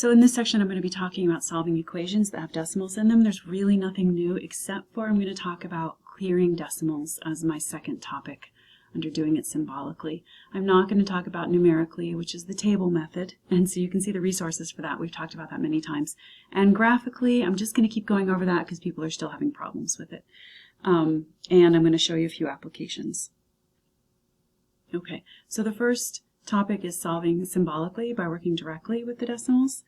So in this section I'm going to be talking about solving equations that have decimals in them. There's really nothing new except for I'm going to talk about clearing decimals as my second topic under doing it symbolically. I'm not going to talk about numerically, which is the table method, and so you can see the resources for that. We've talked about that many times. And graphically, I'm just going to keep going over that because people are still having problems with it. And I'm going to show you a few applications. Okay, so the first topic is solving symbolically by working directly with the decimals.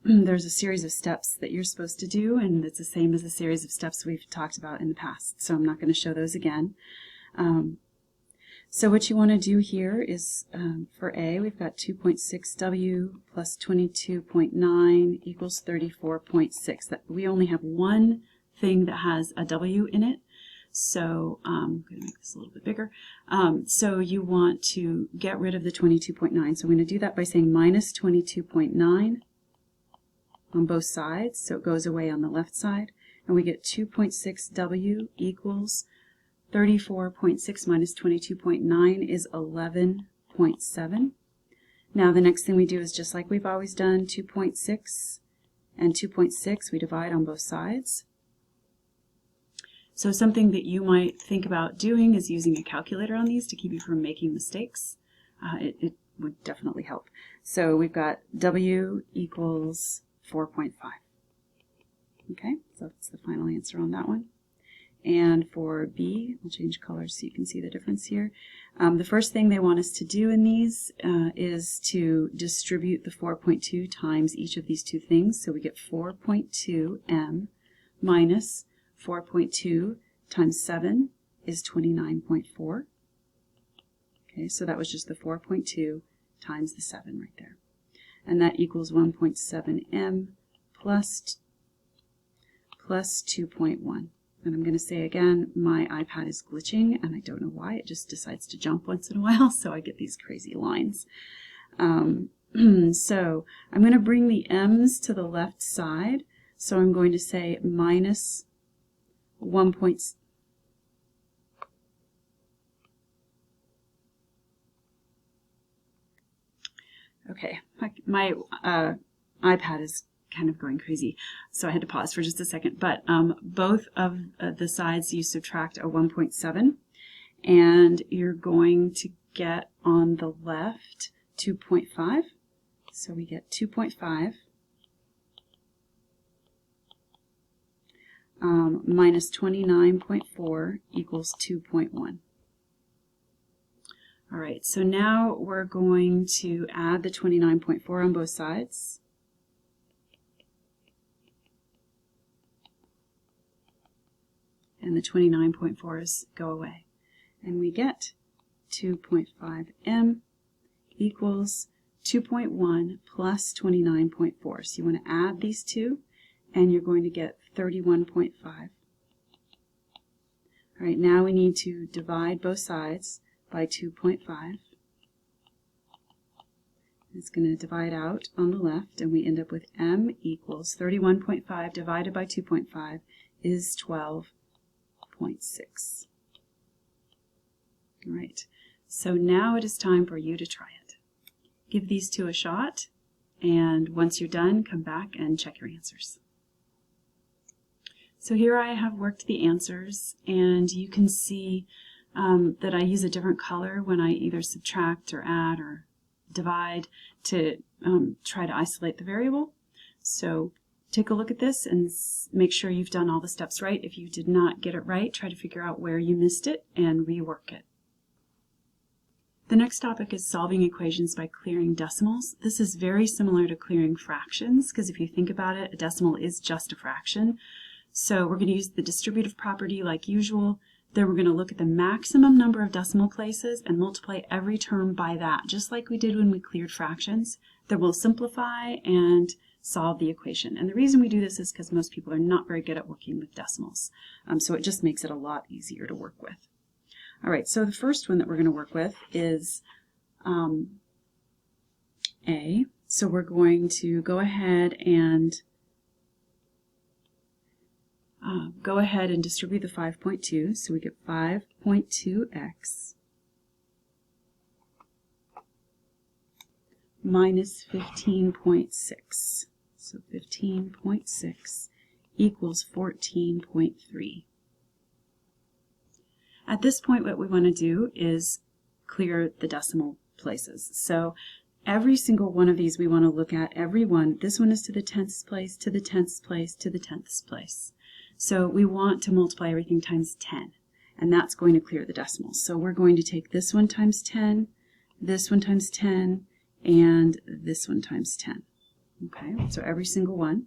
There's a series of steps that you're supposed to do, and it's the same as the series of steps we've talked about in the past, so I'm not going to show those again. So what you want to do here is, for A, we've got 2.6W plus 22.9 equals 34.6. That we only have one thing that has a W in it. So I'm going to make this a little bit bigger. So you want to get rid of the 22.9. So I'm going to do that by saying minus 22.9 on both sides. So it goes away on the left side. And we get 2.6W equals 34.6 minus 22.9 is 11.7. Now the next thing we do is just like we've always done, 2.6 and 2.6 we divide on both sides. So something that you might think about doing is using a calculator on these to keep you from making mistakes. It would definitely help. So we've got W equals 4.5. Okay, so that's the final answer on that one. And for B, I'll change colors so you can see the difference here. The first thing they want us to do in these is to distribute the 4.2 times each of these two things. So we get 4.2m minus 4.2 times 7 is 29.4. Okay, so that was just the 4.2 times the 7 right there. And that equals 1.7m plus 2.1. And I'm going to say again, my iPad is glitching, and I don't know why. It just decides to jump once in a while, so I get these crazy lines. So I'm going to bring the m's to the left side. So I'm going to say minus 1. Okay, my iPad is kind of going crazy, so I had to pause for just a second. But both of the sides you subtract a 1.7, and you're going to get on the left 2.5. So we get 2.5 minus 29.4 equals 2.1. All right, so now we're going to add the 29.4 on both sides. And the 29.4's go away. And we get 2.5m equals 2.1 plus 29.4. So you want to add these two, and you're going to get 31.5. All right, now we need to divide both sides by 2.5. It's going to divide out on the left, and we end up with m equals 31.5 divided by 2.5 is 12.6. All right, so now it is time for you to try it. Give these two a shot, and once you're done, come back and check your answers. So here I have worked the answers, and you can see that I use a different color when I either subtract or add or divide to try to isolate the variable. So take a look at this and make sure you've done all the steps right. If you did not get it right, try to figure out where you missed it and rework it. The next topic is solving equations by clearing decimals. This is very similar to clearing fractions, because if you think about it, a decimal is just a fraction. So we're going to use the distributive property like usual. Then we're going to look at the maximum number of decimal places and multiply every term by that, just like we did when we cleared fractions. Then we'll simplify and solve the equation. And the reason we do this is because most people are not very good at working with decimals. So it just makes it a lot easier to work with. All right, so the first one that we're going to work with is A. So we're going to go ahead and distribute the 5.2. So we get 5.2x minus 15.6. So 15.6 equals 14.3. At this point, what we want to do is clear the decimal places. So every single one of these we want to look at, every one. This one is to the 10th place, to the 10th place, to the 10th place. So we want to multiply everything times 10, and that's going to clear the decimals. So we're going to take this one times 10, this one times 10, and this one times 10. Okay, so every single one.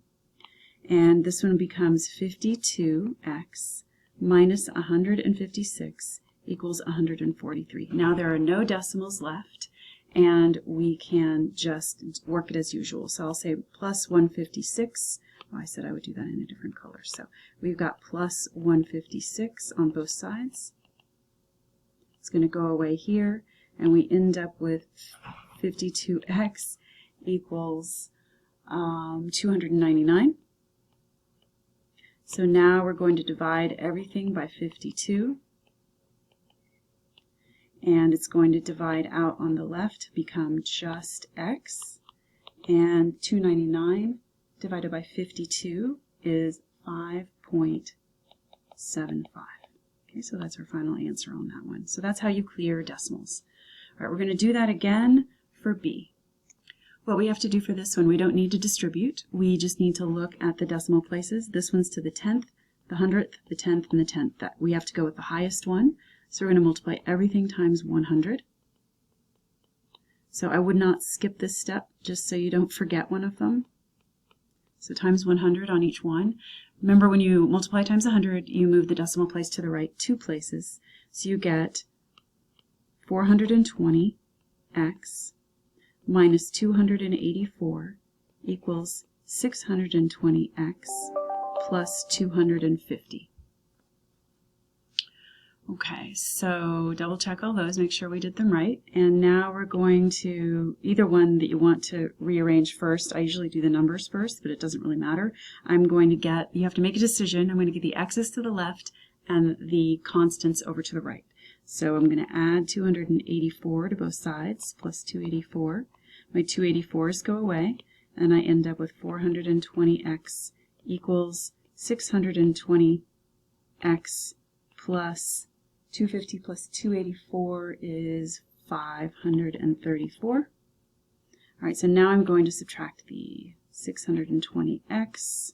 And this one becomes 52x minus 156 equals 143. Now there are no decimals left, and we can just work it as usual. So I'll say plus 156. Oh, I said I would do that in a different color. So we've got plus 156 on both sides. It's going to go away here, and we end up with 52x equals 299. So now we're going to divide everything by 52, and it's going to divide out on the left to become just x, and 299 divided by 52 is 5.75. Okay, so that's our final answer on that one. So that's how you clear decimals. All right, we're going to do that again for B. What we have to do for this one, we don't need to distribute. We just need to look at the decimal places. This one's to the 10th, the 100th, the 10th, and the 10th. That we have to go with the highest one. So we're going to multiply everything times 100. So I would not skip this step just so you don't forget one of them. So times 100 on each one. Remember, when you multiply times 100, you move the decimal place to the right 2 places. So you get 420x minus 284 equals 620x plus 250. Okay, so double check all those, make sure we did them right. And now we're going to, either one that you want to rearrange first, I usually do the numbers first, but it doesn't really matter. I'm going to get, you have to make a decision, I'm going to get the x's to the left and the constants over to the right. So I'm going to add 284 to both sides, plus 284. My 284s go away, and I end up with 420x equals 620x plus 250 plus 284 is 534. All right, so now I'm going to subtract the 620x,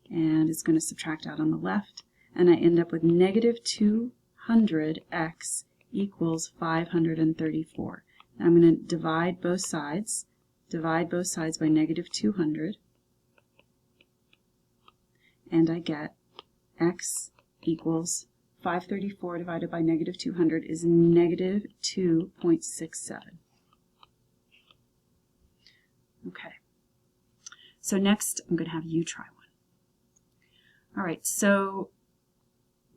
and it's going to subtract out on the left, and I end up with negative 200x equals 534. Now I'm going to divide both sides by negative 200, and I get x equals 534 divided by negative 200 is negative 2.67. Okay, so next I'm going to have you try one. All right, so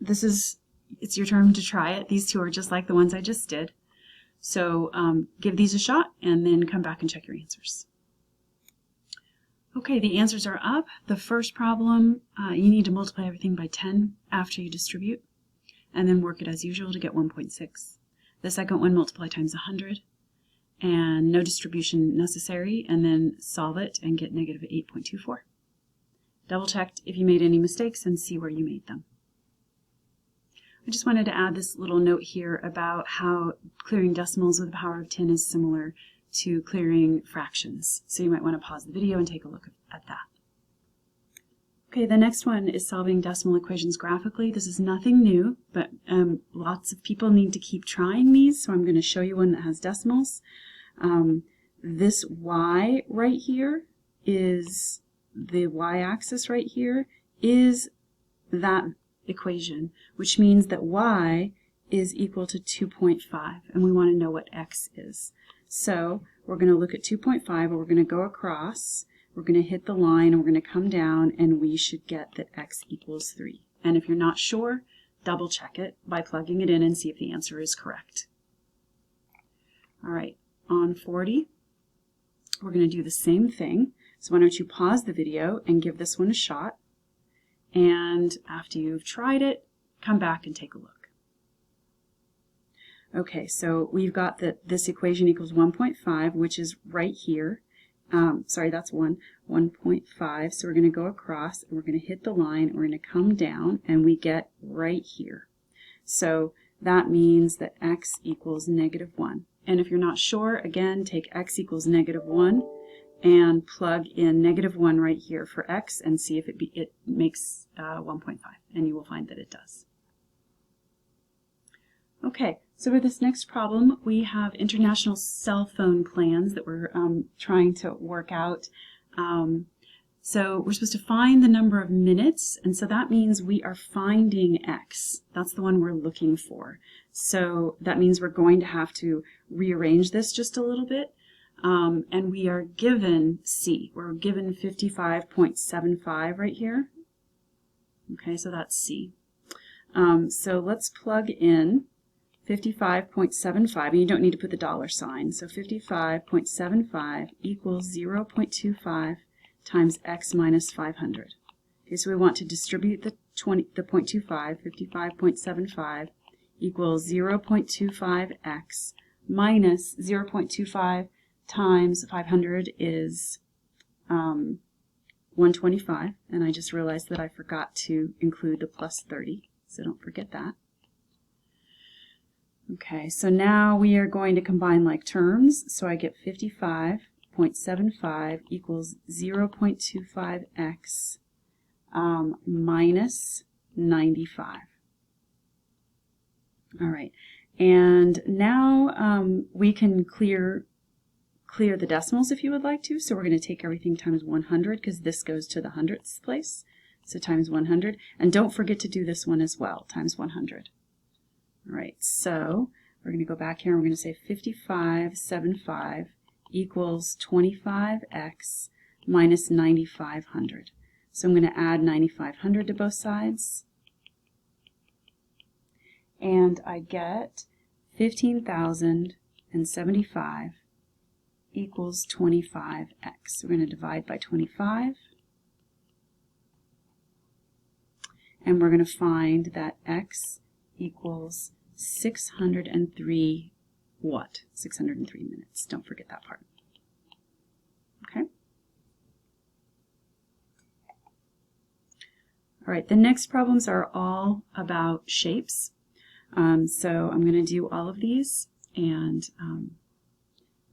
it's your turn to try it. These two are just like the ones I just did. So give these a shot and then come back and check your answers. Okay, the answers are up. The first problem, you need to multiply everything by 10 after you distribute, and then work it as usual to get 1.6. The second one, multiply times 100, and no distribution necessary, and then solve it and get negative 8.24. Double check if you made any mistakes and see where you made them. I just wanted to add this little note here about how clearing decimals with the power of 10 is similar to clearing fractions. So you might want to pause the video and take a look at that. Okay, the next one is solving decimal equations graphically. This is nothing new, but lots of people need to keep trying these, so I'm going to show you one that has decimals. This y right here is the y-axis right here is that equation, which means that y is equal to 2.5, and we want to know what x is. So we're going to look at 2.5, and we're going to go across, we're going to hit the line, and we're going to come down, and we should get that x equals 3. And if you're not sure, double check it by plugging it in and see if the answer is correct. All right, on 40, we're going to do the same thing. So why don't you pause the video and give this one a shot, and after you've tried it, come back and take a look. Okay, so we've got that this equation equals 1.5, which is right here. Sorry, that's 1.5. So we're going to go across, and we're going to hit the line, and we're going to come down, and we get right here. So that means that x equals -1. And if you're not sure, again, take x equals -1 and plug in -1 right here for x and see if it makes 1.5, and you will find that it does. Okay, so with this next problem, we have international cell phone plans that we're trying to work out. So we're supposed to find the number of minutes, and so that means we are finding x. That's the one we're looking for. So that means we're going to have to rearrange this just a little bit. And we are given C. We're given 55.75 right here. Okay, so that's C. So let's plug in 55.75, and you don't need to put the dollar sign. So 55.75 equals 0.25 times x minus 500. Okay, so we want to distribute the 0.25, 55.75 equals 0.25x minus 0.25 times 500 is 125, and I just realized that I forgot to include the plus 30, so don't forget that. Okay, so now we are going to combine like terms, so I get 55.75 equals 0.25x minus 95. All right, and now we can clear the decimals if you would like to. So we're going to take everything times 100 because this goes to the hundredths place. So times 100. And don't forget to do this one as well, times 100. All right, so we're going to go back here and we're going to say 55.75 equals 25x minus 9,500. So I'm going to add 9,500 to both sides. And I get 15,075 equals 25x. We're going to divide by 25. And we're going to find that x equals 603 what? 603 minutes. Don't forget that part. Okay? All right, the next problems are all about shapes. So I'm going to do all of these, and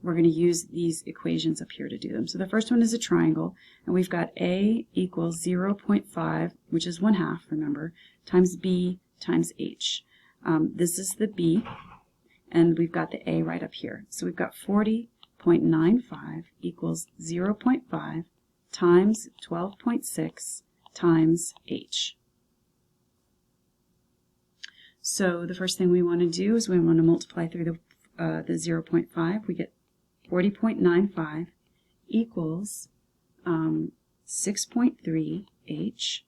we're going to use these equations up here to do them. So the first one is a triangle, and we've got A equals 0.5, which is 1/2, remember, times B times H. This is the B, and we've got the A right up here. So we've got 40.95 equals 0.5 times 12.6 times H. So the first thing we want to do is we want to multiply through the 0.5. We get 40.95 equals 6.3 H.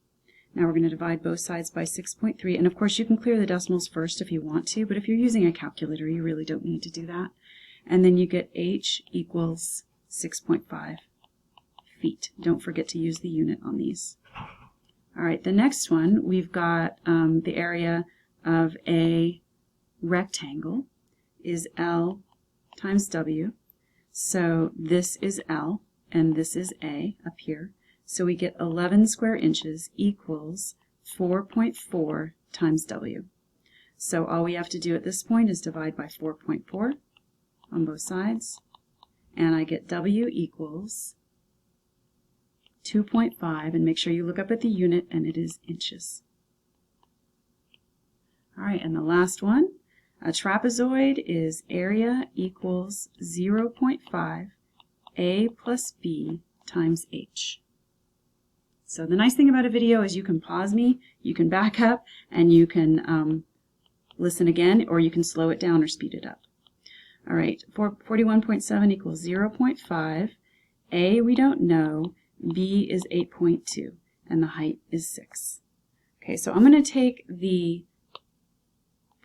Now we're going to divide both sides by 6.3. And of course you can clear the decimals first if you want to, but if you're using a calculator you really don't need to do that. And then you get H equals 6.5 feet. Don't forget to use the unit on these. All right, the next one, we've got the area of a rectangle is L times W. So this is L and this is A up here. So we get 11 square inches equals 4.4 times W. So all we have to do at this point is divide by 4.4 on both sides, and I get W equals 2.5, and make sure you look up at the unit, and it is inches. All right, and the last one, a trapezoid is area equals 0.5 A plus B times H. So the nice thing about a video is you can pause me, you can back up, and you can listen again, or you can slow it down or speed it up. All right, 41.7 equals 0.5. A we don't know, B is 8.2, and the height is 6. Okay, so I'm going to take the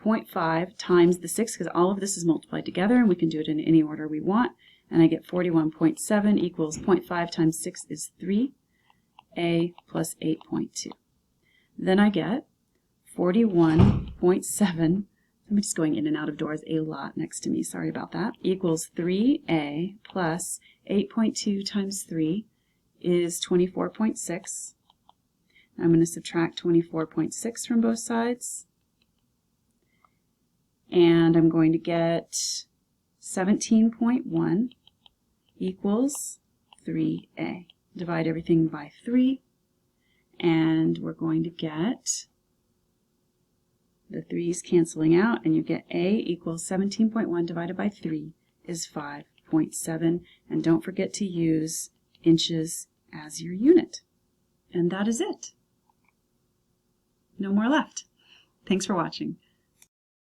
0.5 times the 6, because all of this is multiplied together, and we can do it in any order we want, and I get 41.7 equals 0.5 times 6 is 3, A plus 8.2. Then I get 41.7 Somebody's going in and out of doors a lot next to me. Sorry about that. Equals 3a plus 8.2 times 3 is 24.6. I'm going to subtract 24.6 from both sides. And I'm going to get 17.1 equals 3a. Divide everything by 3. And we're going to get the 3's canceling out, and you get a equals 17.1 divided by 3 is 5.7. And don't forget to use inches as your unit. And that is it. No more left. Thanks for watching.